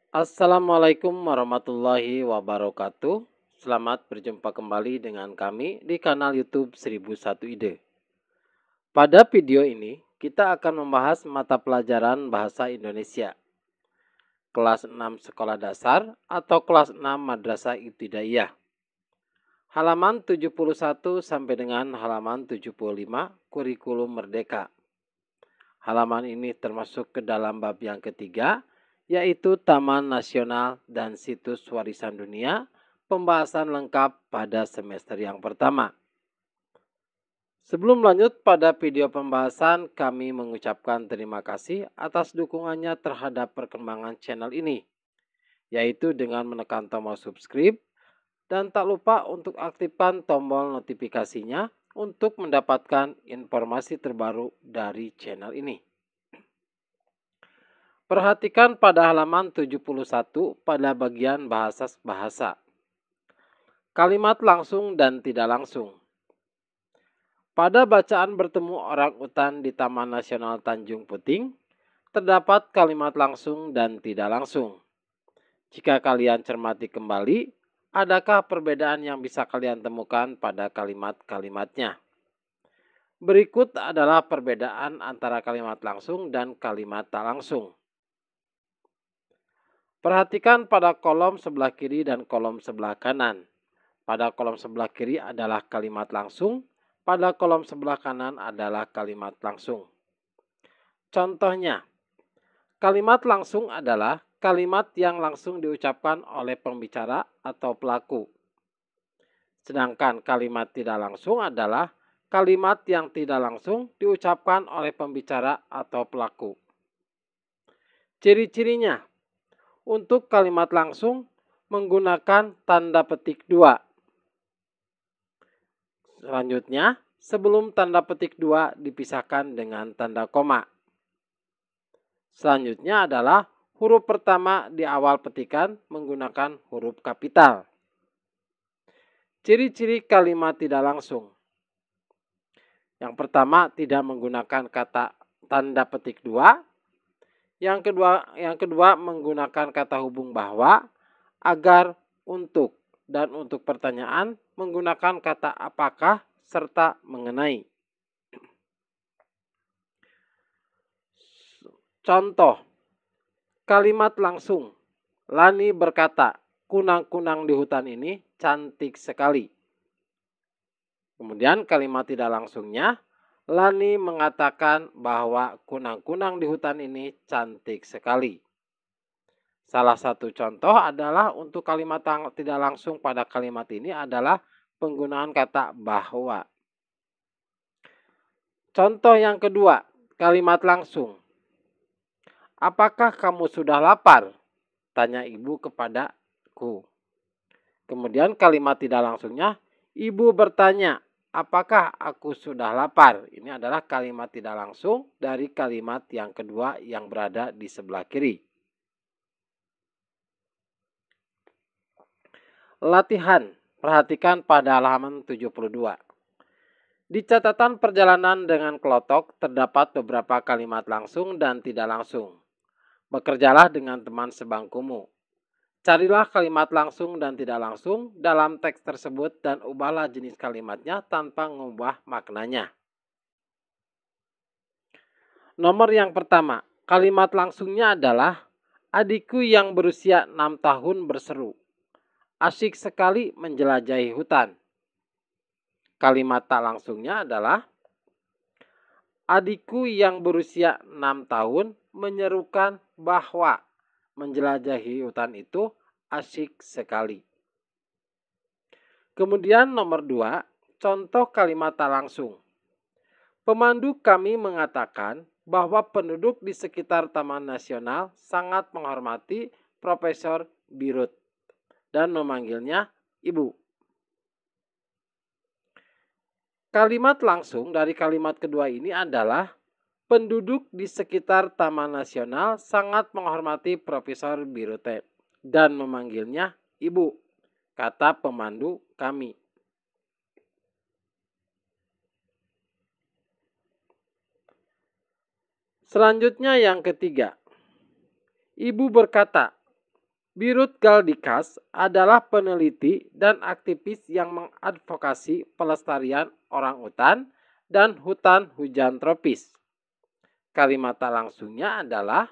Assalamualaikum warahmatullahi wabarakatuh. Selamat berjumpa kembali dengan kami di kanal YouTube 1001 Ide. Pada video ini, kita akan membahas mata pelajaran Bahasa Indonesia kelas 6 sekolah dasar atau kelas 6 Madrasah Ibtidaiyah. Halaman 71 sampai dengan halaman 75 Kurikulum Merdeka. Halaman ini termasuk ke dalam bab yang ketiga, yaitu Taman Nasional dan Situs Warisan Dunia, pembahasan lengkap pada semester yang pertama. Sebelum lanjut pada video pembahasan, kami mengucapkan terima kasih atas dukungannya terhadap perkembangan channel ini, yaitu dengan menekan tombol subscribe dan tak lupa untuk aktifkan tombol notifikasinya untuk mendapatkan informasi terbaru dari channel ini. Perhatikan pada halaman 71 pada bagian bahasa. Kalimat langsung dan tidak langsung. Pada bacaan bertemu orang utan di Taman Nasional Tanjung Puting, terdapat kalimat langsung dan tidak langsung. Jika kalian cermati kembali, adakah perbedaan yang bisa kalian temukan pada kalimat-kalimatnya? Berikut adalah perbedaan antara kalimat langsung dan kalimat tak langsung. Perhatikan pada kolom sebelah kiri dan kolom sebelah kanan. Pada kolom sebelah kiri adalah kalimat langsung, pada kolom sebelah kanan adalah kalimat langsung. Contohnya, kalimat langsung adalah kalimat yang langsung diucapkan oleh pembicara atau pelaku. Sedangkan kalimat tidak langsung adalah kalimat yang tidak langsung diucapkan oleh pembicara atau pelaku. Ciri-cirinya. Untuk kalimat langsung menggunakan tanda petik 2. Selanjutnya, sebelum tanda petik 2 dipisahkan dengan tanda koma. Selanjutnya adalah huruf pertama di awal petikan menggunakan huruf kapital. Ciri-ciri kalimat tidak langsung. Yang pertama, tidak menggunakan kata tanda petik 2. Yang kedua menggunakan kata hubung bahwa, agar, untuk, dan untuk pertanyaan menggunakan kata apakah serta mengenai. Contoh, kalimat langsung. Lani berkata, kunang-kunang di hutan ini cantik sekali. Kemudian kalimat tidak langsungnya, Lani mengatakan bahwa kunang-kunang di hutan ini cantik sekali. Salah satu contoh adalah untuk kalimat tidak langsung pada kalimat ini adalah penggunaan kata bahwa. Contoh yang kedua, kalimat langsung. Apakah kamu sudah lapar? Tanya ibu kepadaku. Kemudian kalimat tidak langsungnya, ibu bertanya, apakah aku sudah lapar? Ini adalah kalimat tidak langsung dari kalimat yang kedua yang berada di sebelah kiri. Latihan, perhatikan pada halaman 72. Di catatan perjalanan dengan kelotok terdapat beberapa kalimat langsung dan tidak langsung. Bekerjalah dengan teman sebangkumu. Carilah kalimat langsung dan tidak langsung dalam teks tersebut dan ubahlah jenis kalimatnya tanpa mengubah maknanya. Nomor yang pertama, kalimat langsungnya adalah adikku yang berusia 6 tahun berseru. Asyik sekali menjelajahi hutan. Kalimat tak langsungnya adalah adikku yang berusia 6 tahun menyerukan bahwa menjelajahi hutan itu asyik sekali. Kemudian nomor 2, contoh kalimat tak langsung. Pemandu kami mengatakan bahwa penduduk di sekitar Taman Nasional sangat menghormati Profesor Birut dan memanggilnya Ibu. Kalimat langsung dari kalimat kedua ini adalah penduduk di sekitar Taman Nasional sangat menghormati Profesor Birute dan memanggilnya Ibu, kata pemandu kami. Selanjutnya yang ketiga. Ibu berkata, Birut Galdikas adalah peneliti dan aktivis yang mengadvokasi pelestarian orangutan dan hutan hujan tropis. Kalimat tak langsungnya adalah,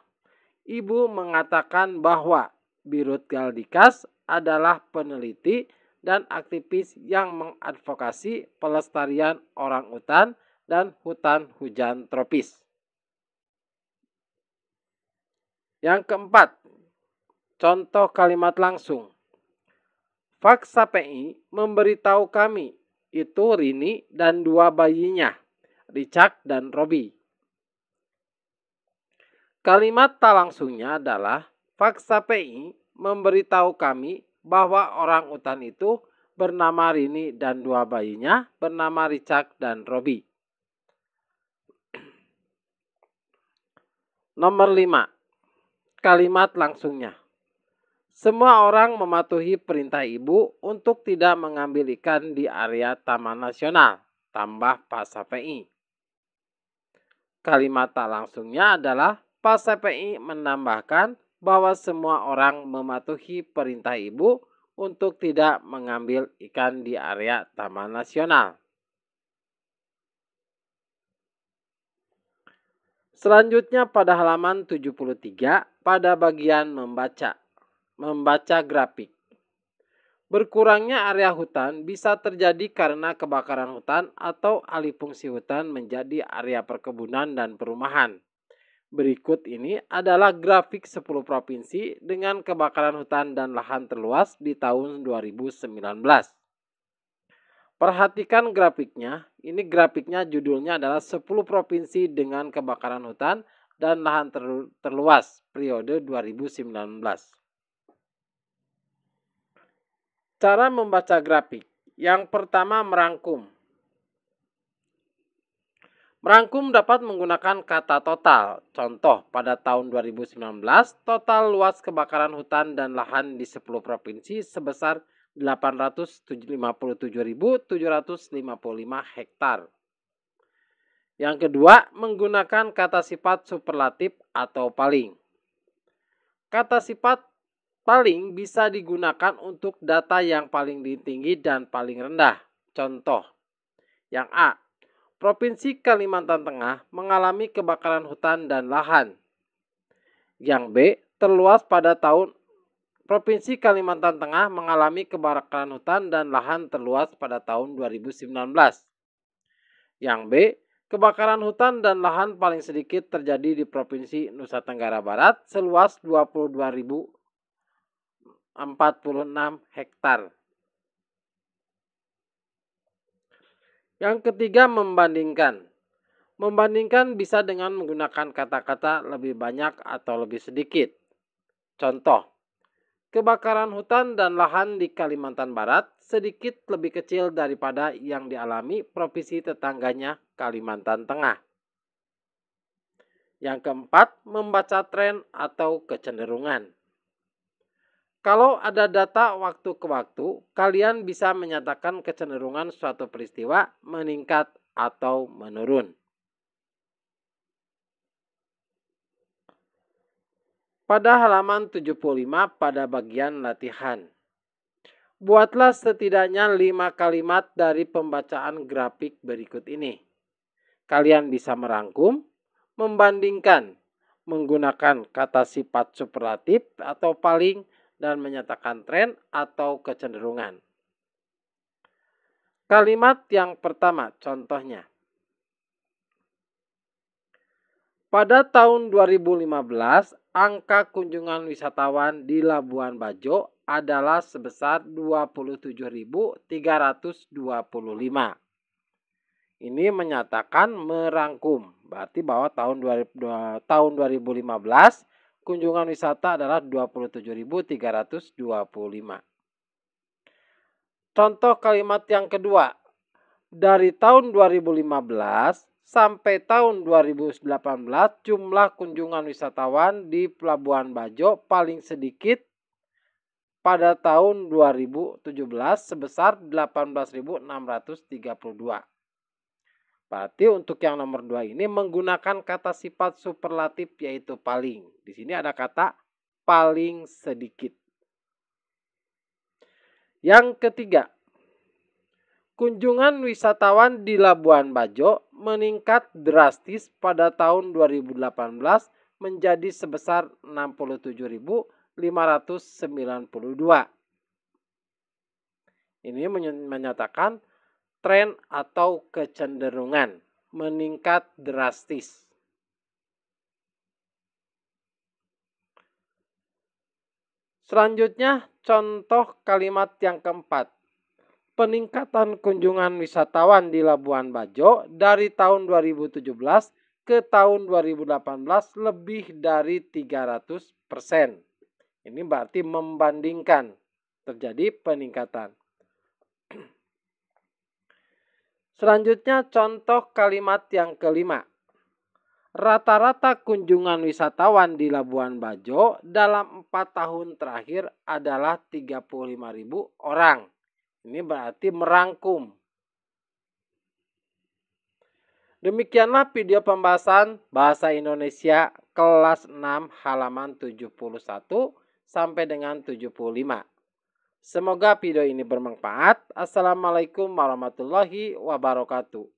Ibu mengatakan bahwa Birut Galdikas adalah peneliti dan aktivis yang mengadvokasi pelestarian orangutan dan hutan hujan tropis. Yang keempat, contoh kalimat langsung. Fak Sapei memberitahu kami, itu Rini dan dua bayinya, Richard dan Robbie. Kalimat tak langsungnya adalah, Fak Sapei memberitahu kami bahwa orang utan itu bernama Rini dan dua bayinya bernama Richard dan Robbie. Nomor 5. Kalimat langsungnya. Semua orang mematuhi perintah ibu untuk tidak mengambil ikan di area Taman Nasional, tambah Pak Sapei. Kalimat tak langsungnya adalah, Pak Sapei menambahkan bahwa semua orang mematuhi perintah ibu untuk tidak mengambil ikan di area Taman Nasional. Selanjutnya pada halaman 73 pada bagian membaca grafik. Berkurangnya area hutan bisa terjadi karena kebakaran hutan atau alih fungsi hutan menjadi area perkebunan dan perumahan. Berikut ini adalah grafik 10 provinsi dengan kebakaran hutan dan lahan terluas di tahun 2019. Perhatikan grafiknya. Ini grafiknya judulnya adalah 10 provinsi dengan kebakaran hutan dan lahan terluas periode 2019. Cara membaca grafik. Yang pertama, merangkum. Merangkum dapat menggunakan kata total. Contoh, pada tahun 2019, total luas kebakaran hutan dan lahan di 10 provinsi sebesar 857.755 hektar. Yang kedua, menggunakan kata sifat superlatif atau paling. Kata sifat paling bisa digunakan untuk data yang paling tinggi dan paling rendah. Contoh, yang A, Provinsi Kalimantan Tengah mengalami kebakaran hutan dan lahan. Yang B, terluas pada tahun Provinsi Kalimantan Tengah mengalami kebakaran hutan dan lahan terluas pada tahun 2019. Yang B, kebakaran hutan dan lahan paling sedikit terjadi di Provinsi Nusa Tenggara Barat seluas 22.046 hektar. Yang ketiga, membandingkan. Membandingkan bisa dengan menggunakan kata-kata lebih banyak atau lebih sedikit. Contoh, kebakaran hutan dan lahan di Kalimantan Barat sedikit lebih kecil daripada yang dialami provinsi tetangganya Kalimantan Tengah. Yang keempat, membaca tren atau kecenderungan. Kalau ada data waktu ke waktu, kalian bisa menyatakan kecenderungan suatu peristiwa meningkat atau menurun. Pada halaman 75 pada bagian latihan. Buatlah setidaknya 5 kalimat dari pembacaan grafik berikut ini. Kalian bisa merangkum, membandingkan, menggunakan kata sifat superlatif atau paling, dan menyatakan tren atau kecenderungan. Kalimat yang pertama, contohnya. Pada tahun 2015, angka kunjungan wisatawan di Labuan Bajo adalah sebesar 27.325. Ini menyatakan merangkum. Berarti bahwa tahun 2015 kunjungan wisata adalah 27.325. Contoh kalimat yang kedua. Dari tahun 2015 sampai tahun 2018 jumlah kunjungan wisatawan di Pelabuhan Bajo paling sedikit pada tahun 2017 sebesar 18.632. Berarti untuk yang nomor 2 ini menggunakan kata sifat superlatif yaitu paling. Di sini ada kata paling sedikit. Yang ketiga, kunjungan wisatawan di Labuan Bajo meningkat drastis pada tahun 2018 menjadi sebesar 67.592. Ini menyatakan tren atau kecenderungan meningkat drastis. Selanjutnya, contoh kalimat yang keempat. Peningkatan kunjungan wisatawan di Labuan Bajo dari tahun 2017 ke tahun 2018 lebih dari 300%. Ini berarti membandingkan terjadi peningkatan. Selanjutnya contoh kalimat yang kelima. Rata-rata kunjungan wisatawan di Labuan Bajo dalam 4 tahun terakhir adalah 35.000 orang. Ini berarti merangkum. Demikianlah video pembahasan Bahasa Indonesia kelas 6 halaman 71 sampai dengan 75. Semoga video ini bermanfaat. Assalamualaikum warahmatullahi wabarakatuh.